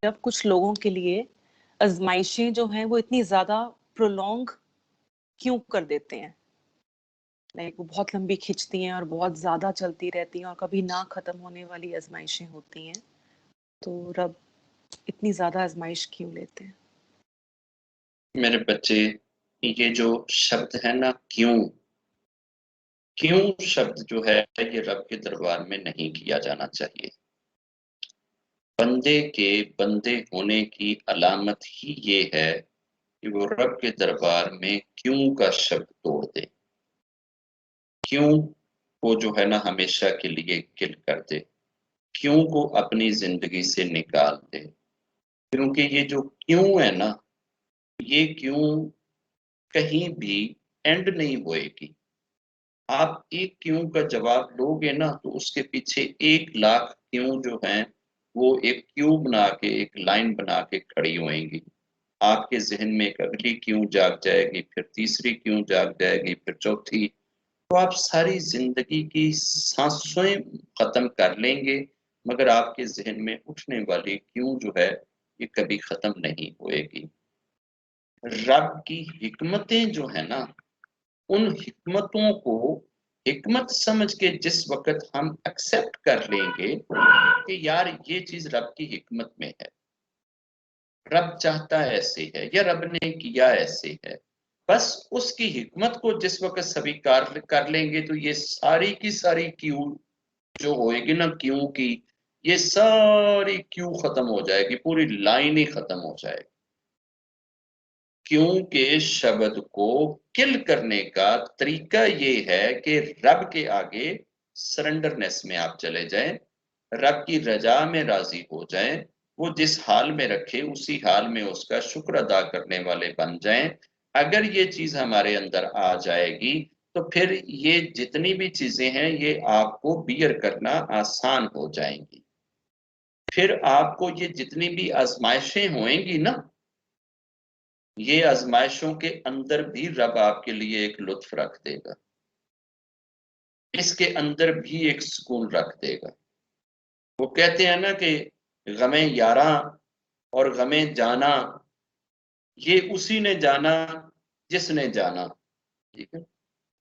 اب کچھ لوگوں کے لیے آزمائشیں جو ہیں وہ اتنی زیادہ پرولونگ کیوں کر دیتے ہیں، وہ بہت لمبی کھینچتی ہیں اور بہت زیادہ چلتی رہتی ہیں اور کبھی نہ ختم ہونے والی آزمائشیں ہوتی ہیں، تو رب اتنی زیادہ آزمائش کیوں لیتے ہیں؟ میرے بچے، یہ جو شبد ہے نا کیوں شبد جو ہے یہ رب کے دربار میں نہیں کیا جانا چاہیے۔ بندے کے بندے ہونے کی علامت ہی یہ ہے کہ وہ رب کے دربار میں کیوں کا شبد توڑ دے، کیوں کو جو ہے نا ہمیشہ کے لیے کل کر دے، کیوں کو اپنی زندگی سے نکال دے۔ کیونکہ یہ جو کیوں ہے نا، یہ کیوں کہیں بھی اینڈ نہیں ہوئے گی۔ آپ ایک کیوں کا جواب لو گے نا تو اس کے پیچھے 1,00,000 کیوں جو ہیں وہ ایک کیو بنا کے، ایک لائن بنا کے کھڑی ہوئیں گی۔ آپ کے ذہن میں ایک اگلی کیوں جاگ جائے گی، پھر تیسری کیوں جاگ جائے گی، پھر چوتھی، تو آپ ساری زندگی کی سانسیں ختم کر لیں گے، مگر آپ کے ذہن میں اٹھنے والی کیوں جو ہے یہ کبھی ختم نہیں ہوئے گی۔ رب کی حکمتیں جو ہیں نا، ان حکمتوں کو حکمت سمجھ کے جس وقت ہم ایکسپٹ کر لیں گے کہ یار یہ چیز رب کی حکمت میں ہے، رب چاہتا ایسے ہے یا رب نے کیا ایسے ہے، بس اس کی حکمت کو جس وقت سبھی کر لیں گے تو یہ ساری کی ساری کیوں جو ہوئے گی نا کیوں کی، یہ ساری کیوں ختم ہو جائے گی، پوری لائن ہی ختم ہو جائے گی۔ کیوں کے شبد کو کل کرنے کا طریقہ یہ ہے کہ رب کے آگے سرنڈرنس میں آپ چلے جائیں، رب کی رجا میں راضی ہو جائیں، وہ جس حال میں رکھے اسی حال میں اس کا شکر ادا کرنے والے بن جائیں۔ اگر یہ چیز ہمارے اندر آ جائے گی تو پھر یہ جتنی بھی چیزیں ہیں یہ آپ کو بیئر کرنا آسان ہو جائیں گی۔ پھر آپ کو یہ جتنی بھی آزمائشیں ہوئیں گی نا، یہ آزمائشوں کے اندر بھی رب آپ کے لیے ایک لطف رکھ دے گا، اس کے اندر بھی ایک سکون رکھ دے گا۔ وہ کہتے ہیں نا کہ غمیں یاراں اور غمیں جانا یہ اسی نے جانا جس نے جانا، ٹھیک ہے؟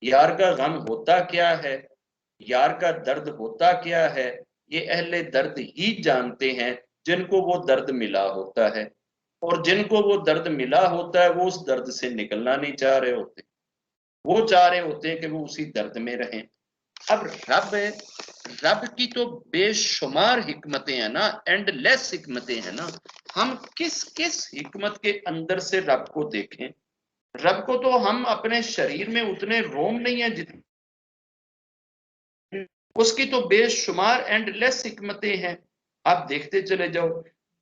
یار کا غم ہوتا کیا ہے، یار کا درد ہوتا کیا ہے، یہ اہل درد ہی جانتے ہیں جن کو وہ درد ملا ہوتا ہے، اور جن کو وہ درد ملا ہوتا ہے وہ اس درد سے نکلنا نہیں چاہ رہے ہوتے، وہ چاہ رہے ہوتے ہیں کہ وہ اسی درد میں رہیں۔ اب رب کی تو بے شمار حکمتیں ہیں نا، اینڈ لیس حکمتیں ہیں نا، ہم کس حکمت کے اندر سے رب کو دیکھیں؟ رب کو تو ہم اپنے شریر میں اتنے روم نہیں ہیں جتنے اس کی تو بے شمار اینڈ لیس حکمتیں ہیں۔ آپ دیکھتے چلے جاؤ،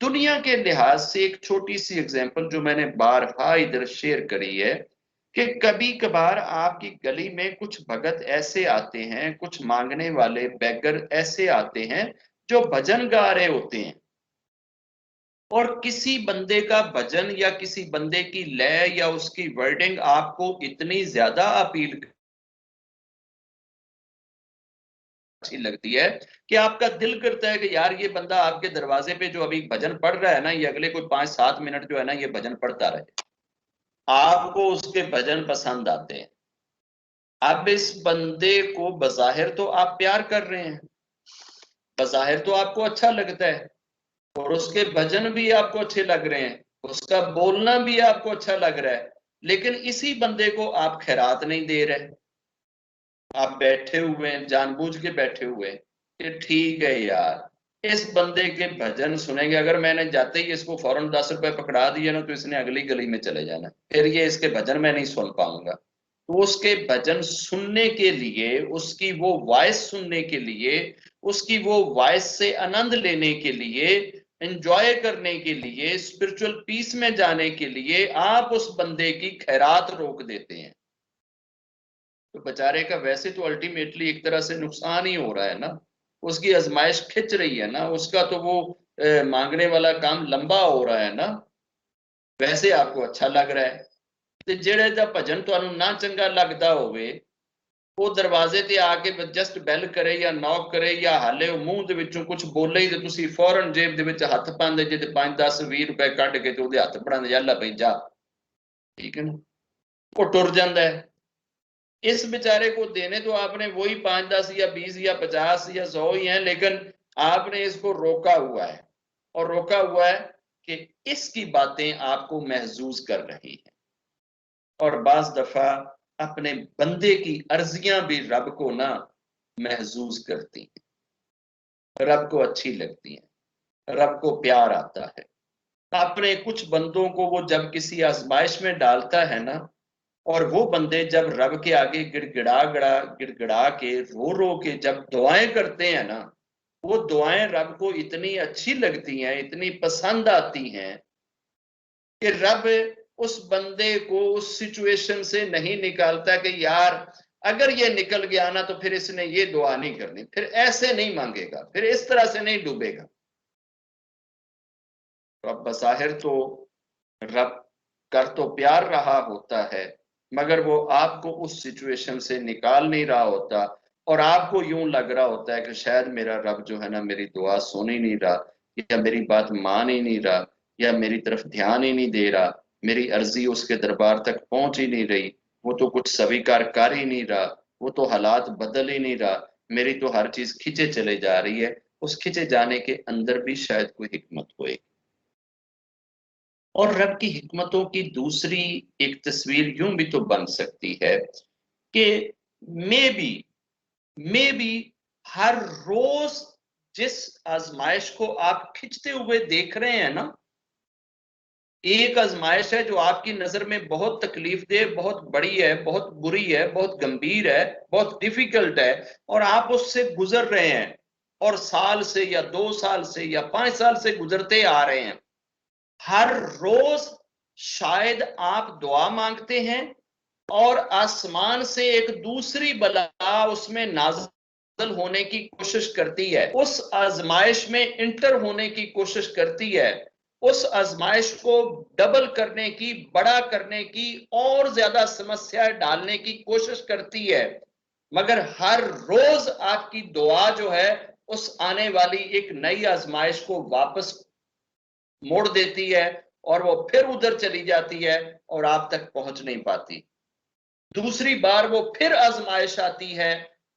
دنیا کے لحاظ سے ایک چھوٹی سی ایگزامپل جو میں نے بارہا ادھر شیئر کری ہے کہ کبھی کبھار آپ کی گلی میں کچھ بھگت ایسے آتے ہیں، کچھ مانگنے والے بیگر ایسے آتے ہیں جو بھجن گا رہے ہوتے ہیں، اور کسی بندے کا بھجن یا کسی بندے کی لے یا اس کی ورڈنگ آپ کو اتنی زیادہ اپیل اچھی لگتی ہے کہ آپ کا دل کرتا ہے کہ یار یہ بندہ آپ کے دروازے پہ جو ابھی بھجن پڑھ رہا ہے نا، یہ اگلے کوئی 5-7 منٹ جو ہے نا یہ بھجن پڑھتا رہے۔ آپ کو اس کے بھجن پسند آتے ہیں، اب اس بندے کو بظاہر تو آپ پیار کر رہے ہیں، بظاہر تو آپ کو اچھا لگتا ہے، اور اس کے بھجن بھی آپ کو اچھے لگ رہے ہیں، اس کا بولنا بھی آپ کو اچھا لگ رہا ہے، لیکن اسی بندے کو آپ خیرات نہیں دے رہے۔ آپ بیٹھے ہوئے ہیں، جان بوجھ کے بیٹھے ہوئے کہ ٹھیک ہے یار اس بندے کے بھجن سنیں گے، اگر میں نے جاتے ہی اس کو فوراً 10 روپے پکڑا دیا نا تو اس نے اگلی گلی میں چلے جانا، پھر یہ اس کے بھجن میں نہیں سن پاؤں گا۔ تو اس کے بھجن سننے کے لیے، اس کی وہ وائس سننے کے لیے، اس کی وہ وائس سے آنند لینے کے لیے، انجوائے کرنے کے لیے، اسپرچل پیس میں جانے کے لیے آپ اس بندے کی خیرات روک دیتے ہیں، تو بیچارے کا ویسے تو الٹیمیٹلی ایک طرح سے نقصان ہی ہو رہا ہے نا، اس کی آزمائش کھچ رہی ہے نا، اس کا تو وہ مانگنے والا کام لمبا ہو رہا ہے نا، ویسے آپ کو اچھا لگ رہا ہے۔ تے جڑے دا بھجن تانوں نہ چنگا لگدا ہوئے وہ دروازے تے آ کے جسٹ بیل کرے یا نوک کرے یا حالے منہ دے وچوں کچھ بولے ہی تے تسی فورن جیب دے وچ ہاتھ پاندے جے تے 5-10-20 روپے کڈ کے تے اودے ہاتھ پڑاندے یا اللہ بھائی جا، ٹھیک ہے نا، وہ ٹر جاندا ہے۔ اس بیچارے کو دینے تو آپ نے وہی 5-10 یا 20 یا 50 یا 100 ہی ہیں، لیکن آپ نے اس کو روکا ہوا ہے، اور روکا ہوا ہے کہ اس کی باتیں آپ کو محظوظ کر رہی ہیں، اور بعض دفعہ اپنے بندے کی عرضیاں بھی رب کو نہ محظوظ کرتی ہیں، رب کو اچھی لگتی ہیں، رب کو پیار آتا ہے۔ اپنے کچھ بندوں کو وہ جب کسی آزمائش میں ڈالتا ہے نا، اور وہ بندے جب رب کے آگے گڑگڑا کے رو کے جب دعائیں کرتے ہیں نا، وہ دعائیں رب کو اتنی اچھی لگتی ہیں، اتنی پسند آتی ہیں کہ رب اس بندے کو اس سچویشن سے نہیں نکالتا کہ یار اگر یہ نکل گیا نا تو پھر اس نے یہ دعا نہیں کرنی، پھر ایسے نہیں مانگے گا، پھر اس طرح سے نہیں ڈوبے گا۔ رب بظاہر تو رب کر تو پیار رہا ہوتا ہے، مگر وہ آپ کو اس سچویشن سے نکال نہیں رہا ہوتا، اور آپ کو یوں لگ رہا ہوتا ہے کہ شاید میرا رب جو ہے نا میری دعا سن ہی نہیں رہا، یا میری بات مان ہی نہیں رہا، یا میری طرف دھیان ہی نہیں دے رہا، میری عرضی اس کے دربار تک پہنچ ہی نہیں رہی، وہ تو کچھ سویکار کر ہی نہیں رہا، وہ تو حالات بدل ہی نہیں رہا، میری تو ہر چیز کھچے چلے جا رہی ہے۔ اس کھچے جانے کے اندر بھی شاید کوئی حکمت ہوئے۔ اور رب کی حکمتوں کی دوسری ایک تصویر یوں بھی تو بن سکتی ہے کہ میں بھی ہر روز جس آزمائش کو آپ کھچتے ہوئے دیکھ رہے ہیں نا، ایک آزمائش ہے جو آپ کی نظر میں بہت تکلیف دہ، بہت بڑی ہے، بہت بری ہے، بہت گمبھیر ہے، بہت ڈیفیکلٹ ہے، اور آپ اس سے گزر رہے ہیں، اور سال سے یا 2 سال سے یا 5 سال سے گزرتے آ رہے ہیں۔ ہر روز شاید آپ دعا مانگتے ہیں اور آسمان سے ایک دوسری بلا اس میں نازل ہونے کی کوشش کرتی ہے، اس آزمائش میں انٹر ہونے کی کوشش کرتی ہے، اس آزمائش کو ڈبل کرنے کی، بڑا کرنے کی، اور زیادہ سمسیا ڈالنے کی کوشش کرتی ہے، مگر ہر روز آپ کی دعا جو ہے اس آنے والی ایک نئی آزمائش کو واپس موڑ دیتی ہے، اور وہ پھر ادھر چلی جاتی ہے اور آپ تک پہنچ نہیں پاتی۔ دوسری بار وہ پھر آزمائش آتی ہے،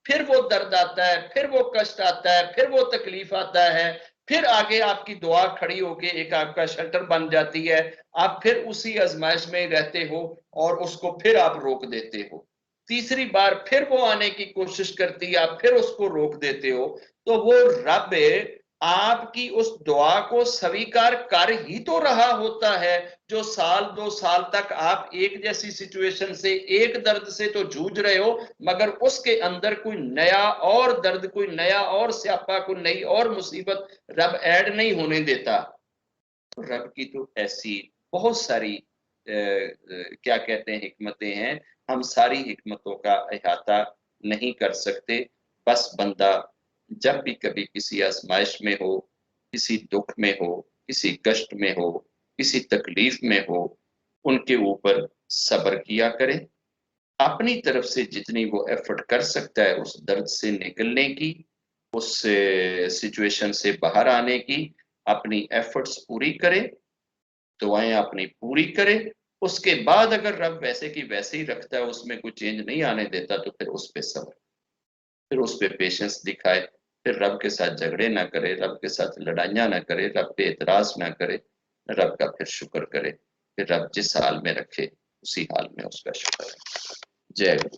پھر وہ درد آتا ہے، پھر وہ کشٹ آتا ہے، پھر وہ تکلیف آتا ہے، پھر آگے آپ کی دعا کھڑی ہو کے ایک آپ کا شیلٹر بن جاتی ہے، آپ پھر اسی آزمائش میں رہتے ہو اور اس کو پھر آپ روک دیتے ہو۔ تیسری بار پھر وہ آنے کی کوشش کرتی ہے، آپ پھر اس کو روک دیتے ہو، تو وہ رب آپ کی اس دعا کو سویکار کر ہی تو رہا ہوتا ہے، جو سال 2 سال تک آپ ایک جیسی سچویشن سے، ایک درد سے تو جوجھ رہے ہو، مگر اس کے اندر کوئی نیا اور درد، کوئی نیا اور سیاپا، کوئی نئی اور مصیبت رب ایڈ نہیں ہونے دیتا۔ رب کی تو ایسی بہت ساری کیا کہتے ہیں حکمتیں ہیں، ہم ساری حکمتوں کا احاطہ نہیں کر سکتے۔ بس بندہ جب بھی کبھی کسی آزمائش میں ہو، کسی دکھ میں ہو، کسی کشٹ میں ہو، کسی تکلیف میں ہو، ان کے اوپر صبر کیا کرے، اپنی طرف سے جتنی وہ ایفرٹ کر سکتا ہے اس درد سے نکلنے کی، اس سچویشن سے باہر آنے کی، اپنی ایفرٹس پوری کرے، دعائیں اپنی پوری کرے۔ اس کے بعد اگر رب ویسے کی ویسے ہی رکھتا ہے، اس میں کوئی چینج نہیں آنے دیتا، تو پھر اس پہ صبر، پھر اس پہ پیشنس دکھائے، پھر رب کے ساتھ جھگڑے نہ کرے، رب کے ساتھ لڑائیاں نہ کرے، رب پہ اعتراض نہ کرے، رب کا پھر شکر کرے، پھر رب جس حال میں رکھے اسی حال میں اس کا شکر ہے۔ جے گرو۔